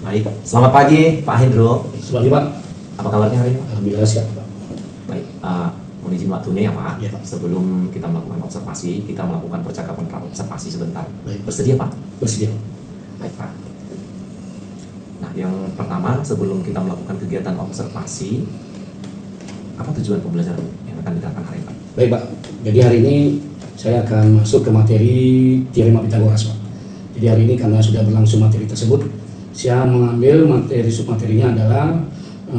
Baik, selamat pagi Pak Hendro. Selamat pagi Pak. Apa kabarnya hari ini Pak? Alhamdulillah siap Pak. Baik, mohon izin waktunya ya Pak. Ya, Pak. Sebelum kita melakukan observasi, kita melakukan percakapan observasi sebentar. Baik. Bersedia Pak? Bersedia. Baik Pak. Nah, yang pertama sebelum kita melakukan kegiatan observasi, apa tujuan pembelajaran yang akan dilakukan hari ini Pak? Baik Pak. Jadi hari ini saya akan masuk ke materi teorema Pythagoras Pak. Jadi hari ini karena sudah berlangsung materi tersebut, saya mengambil materi submaterinya adalah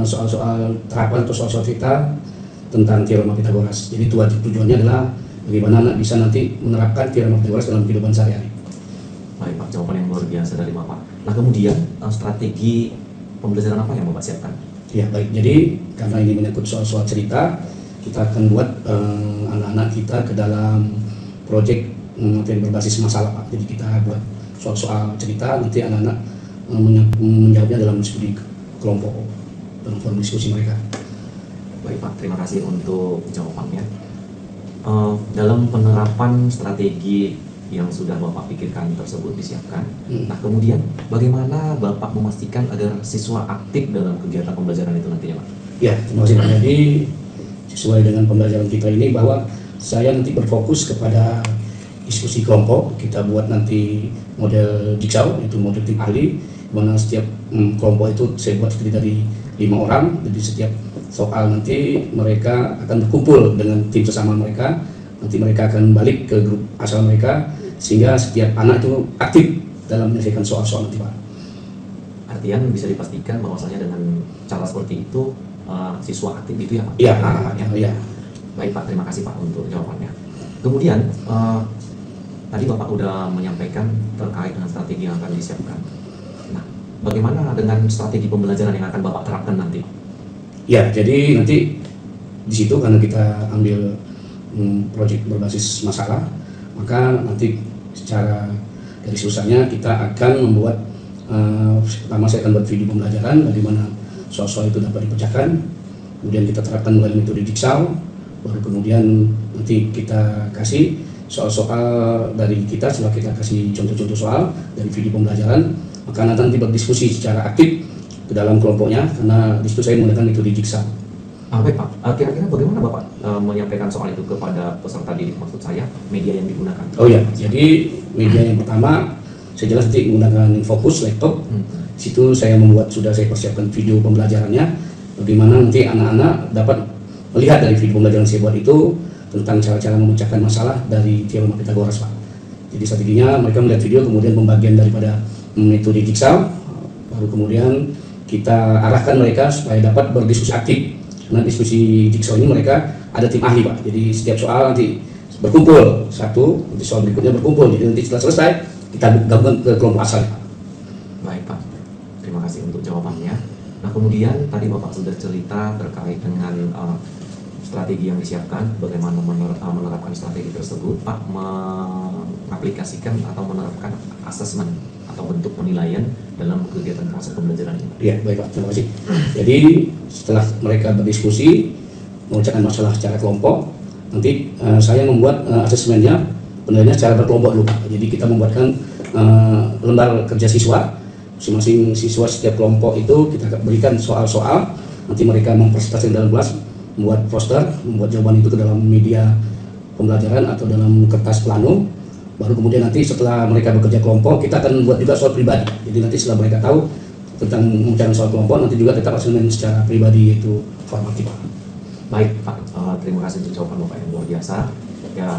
soal-soal terapan atau soal-soal cerita tentang teorema Pythagoras. Jadi tujuannya adalah bagaimana anak bisa nanti menerapkan teorema Pythagoras dalam kehidupan sehari-hari. Baik Pak, jawaban yang luar biasa dari Bapak. Nah kemudian strategi pembelajaran apa yang Bapak siapkan? Ya baik, jadi karena ini menyangkut soal-soal cerita, kita akan buat anak-anak kita ke dalam proyek materi berbasis masalah Pak. Jadi kita buat soal-soal cerita, nanti anak-anak menjawabnya dalam diskusi kelompok, dalam forum diskusi mereka. Baik Pak, terima kasih untuk jawabannya. Dalam penerapan strategi yang sudah Bapak pikirkan tersebut disiapkan. Nah kemudian bagaimana Bapak memastikan agar siswa aktif dalam kegiatan pembelajaran itu nantinya Pak? Ya, terima kasih Pak. Jadi sesuai dengan pembelajaran kita ini bahwa saya nanti berfokus kepada diskusi kelompok. Kita buat nanti model jigsaw, itu model tim ahli, mana setiap kelompok itu saya buat terdiri dari 5 orang. Jadi setiap soal nanti mereka akan berkumpul dengan tim sesama mereka. Nanti mereka akan balik ke grup asal mereka, sehingga setiap anak itu aktif dalam menyelesaikan soal-soal nanti Pak. Artinya bisa dipastikan bahwasanya dengan cara seperti itu siswa aktif itu ya Pak? Iya, ya. Baik Pak, terima kasih Pak untuk jawabannya. Kemudian tadi Bapak udah menyampaikan terkait dengan strategi yang akan disiapkan. Nah, bagaimana dengan strategi pembelajaran yang akan Bapak terapkan nanti? Ya, jadi nanti di situ karena kita ambil proyek berbasis masalah, maka nanti secara garis besarnya kita akan membuat pertama saya akan buat video pembelajaran bagaimana soal-soal itu dapat dipecahkan, kemudian kita terapkan melalui metode jigsaw, baru kemudian nanti kita kasih soal-soal dari kita setelah kita kasih contoh-contoh soal dari video pembelajaran, maka nanti berdiskusi secara aktif ke dalam kelompoknya karena di situ saya menggunakan metode jigsaw. Baik Pak, kira-kira bagaimana Bapak menyampaikan soal itu kepada peserta didik, maksud saya media yang digunakan? Oh ya, jadi media yang pertama saya jelas nanti menggunakan Infocus laptop. Di situ saya sudah saya persiapkan video pembelajarannya, bagaimana nanti anak-anak dapat melihat dari video pembelajaran saya buat itu tentang cara-cara memecahkan masalah dari teorema Pythagoras Pak. Jadi strateginya mereka melihat video, kemudian pembagian daripada metode jigsaw, baru kemudian kita arahkan mereka supaya dapat berdiskusi aktif. Karena diskusi jigsaw ini mereka ada tim ahli Pak, jadi setiap soal nanti berkumpul satu, nanti soal berikutnya berkumpul, jadi nanti setelah selesai kita gabungkan ke kelompok asal Pak. Baik Pak, terima kasih untuk jawabannya. Nah kemudian tadi Bapak sudah cerita terkait dengan strategi yang disiapkan, bagaimana menerapkan strategi tersebut. Pak mengaplikasikan atau menerapkan asesmen atau bentuk penilaian dalam kegiatan proses pembelajaran ini. Iya, baik Pak, terima kasih. Jadi setelah mereka berdiskusi memecahkan masalah secara kelompok, nanti saya membuat asesmennya penilaiannya secara berkelompok dulu Pak. Jadi kita membuatkan lembar kerja siswa, masing-masing siswa setiap kelompok itu kita berikan soal-soal, nanti mereka mempresentasikan dalam kelas, membuat poster, membuat jawaban itu ke dalam media pembelajaran atau dalam kertas plano. Baru kemudian nanti setelah mereka bekerja kelompok, kita akan buat juga soal pribadi. Jadi nanti setelah mereka tahu tentang mencari soal kelompok, nanti juga tetap asesmen secara pribadi, yaitu formatif. Baik Pak, terima kasih untuk jawaban Bapak yang luar biasa. Ya,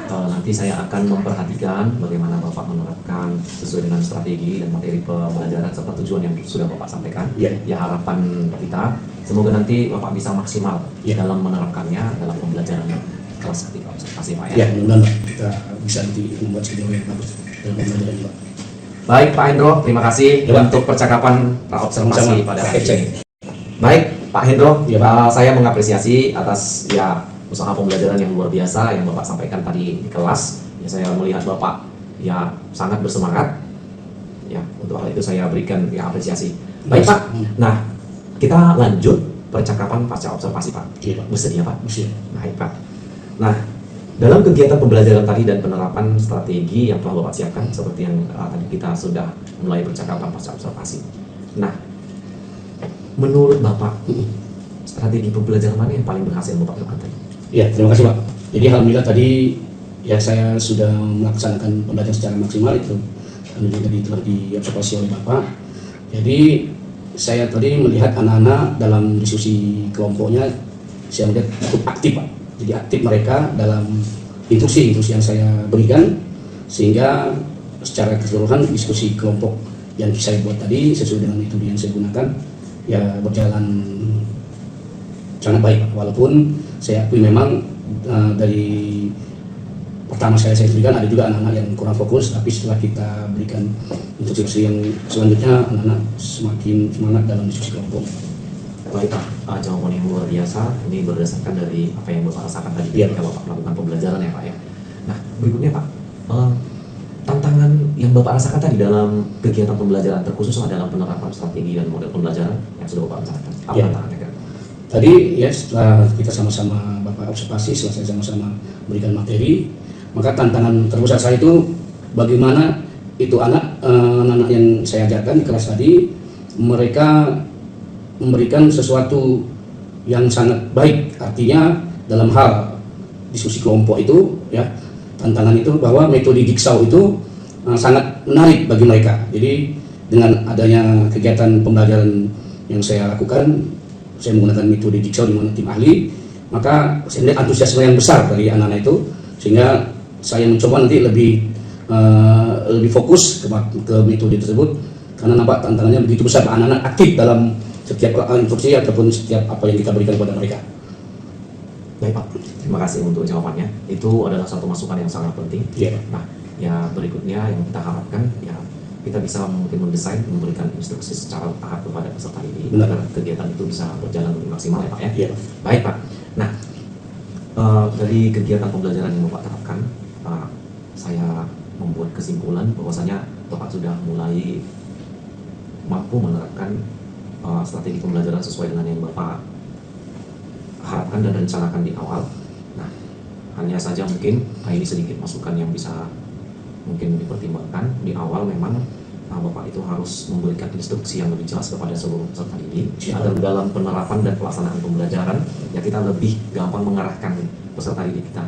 nanti saya akan memperhatikan bagaimana Bapak menerapkan sesuai dengan strategi dan materi pembelajaran serta tujuan yang sudah Bapak sampaikan. Ya harapan kita semoga nanti Bapak bisa maksimal dalam menerapkannya dalam pembelajaran kelas ketika observasi Pak ya. Ya, mudah-mudahan kita bisa nanti membuat video yang bagus dalam pembelajaran Pak. Baik Pak Hendro, terima kasih untuk percakapan observasi pada hari ini. Baik Pak Hendro, saya mengapresiasi atas usaha pembelajaran yang luar biasa yang Bapak sampaikan tadi di kelas. Ya, saya melihat Bapak sangat bersemangat. Ya, untuk hal itu saya berikan apresiasi. Baik Pak. Nah, kita lanjut percakapan pasca observasi Pak. Iya Pak. Bersedia Pak? Bersedia. Baik Pak. Nah, dalam kegiatan pembelajaran tadi dan penerapan strategi yang telah Bapak siapkan seperti yang tadi kita sudah mulai percakapan pasca observasi. Nah, menurut Bapak, strategi pembelajaran mana yang paling berhasil Bapak lakukan tadi? Ya, terima kasih Pak. Jadi alhamdulillah tadi ya saya sudah melaksanakan pembelajaran secara maksimal itu. Alhamdulillah tadi telah diobservasi oleh Bapak. Jadi saya tadi melihat anak-anak dalam diskusi kelompoknya, saya melihat cukup aktif Pak. Jadi aktif mereka dalam instruksi yang saya berikan, sehingga secara keseluruhan diskusi kelompok yang saya buat tadi sesuai dengan metode yang saya gunakan ya berjalan sangat baik Pak. Walaupun saya akui memang dari pertama saya berikan ada juga anak-anak yang kurang fokus, tapi setelah kita berikan instruksi yang selanjutnya anak-anak semakin semangat dalam diskusi kelompok. Baik Pak, jawaban yang luar biasa. Ini berdasarkan dari apa yang Bapak rasakan tadi Iya. ketika Bapak melakukan pembelajaran ya Pak ya. Nah, berikutnya Pak, tantangan yang Bapak rasakan tadi dalam kegiatan pembelajaran terkhusus dalam penerapan strategi dan model pembelajaran yang sudah Bapak rasakan. Apa Iya. tantangannya Kak? Tadi ya setelah kita sama-sama Bapak observasi, setelah saya sama-sama berikan materi, maka tantangan terbesar saya itu bagaimana itu anak-anak yang saya ajarkan di kelas tadi, mereka memberikan sesuatu yang sangat baik. Artinya dalam hal diskusi kelompok itu ya, tantangan itu bahwa metode Jigsaw itu sangat menarik bagi mereka. Jadi dengan adanya kegiatan pembelajaran yang saya lakukan, saya menggunakan metode Jigsaw di mana tim ahli, maka saya melihat antusiasme yang besar dari anak-anak itu, sehingga saya mencoba nanti lebih fokus ke metode tersebut, karena nampak tantangannya begitu besar. Anak-anak aktif dalam setiap instruksi ataupun setiap apa yang kita berikan kepada mereka. Baik Pak, terima kasih untuk jawabannya. Itu adalah satu masukan yang sangat penting. Iya. Nah, ya berikutnya yang kita harapkan ya kita bisa mungkin mendesain, memberikan instruksi secara tahap kepada peserta ini agar kegiatan itu bisa berjalan lebih maksimal ya Pak ya. Iya. Baik Pak. Nah, dari kegiatan pembelajaran yang Bapak terapkan, saya membuat kesimpulan bahwasanya Bapak sudah mulai mampu menerapkan strategi pembelajaran sesuai dengan yang Bapak harapkan dan rencanakan di awal. Nah, hanya saja mungkin ini sedikit masukan yang bisa mungkin dipertimbangkan di awal. Memang Bapak itu harus memberikan instruksi yang lebih jelas kepada seluruh peserta didik agar dalam penerapan dan pelaksanaan pembelajaran ya kita lebih gampang mengarahkan peserta didik kita.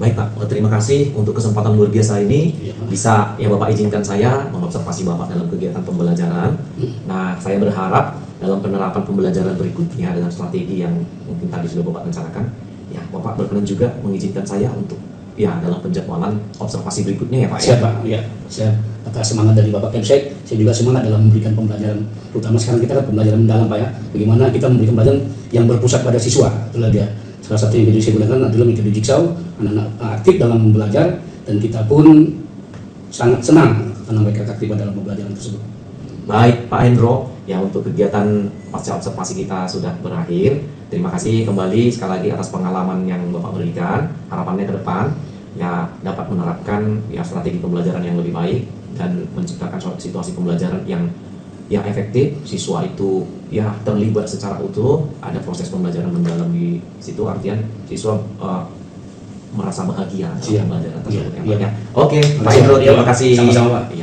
Baik Pak, terima kasih untuk kesempatan luar biasa ini. Bisa ya Bapak izinkan saya mengobservasi Bapak dalam kegiatan pembelajaran. Nah, saya berharap dalam penerapan pembelajaran berikutnya dengan strategi yang mungkin tadi sudah Bapak rencanakan, ya Bapak berkenan juga mengizinkan saya untuk ya dalam penjadwalan observasi berikutnya ya Pak. Siap Pak, ya. Saya atas semangat dari Bapak Kemsek, saya juga semangat dalam memberikan pembelajaran, terutama sekarang kita kan pembelajaran mendalam Pak ya. Bagaimana kita memberikan pembelajaran yang berpusat pada siswa, itulah dia. Salah satu yang saya gunakan adalah metode Jigsaw. Anak-anak aktif dalam belajar dan kita pun sangat senang karena mereka aktif dalam pembelajaran tersebut. Baik Pak Hendro, ya untuk kegiatan pasca observasi kita sudah berakhir. Terima kasih kembali sekali lagi atas pengalaman yang Bapak berikan. Harapannya ke depan ya dapat menerapkan ya strategi pembelajaran yang lebih baik dan menciptakan situasi pembelajaran yang efektif. Siswa itu ya terlibat secara utuh, ada proses pembelajaran mendalam di situ, artian siswa merasa bahagia dalam pembelajaran tersebut. Iya. Oke, Pak Hendro, terima kasih. Sama-sama Pak. Ya.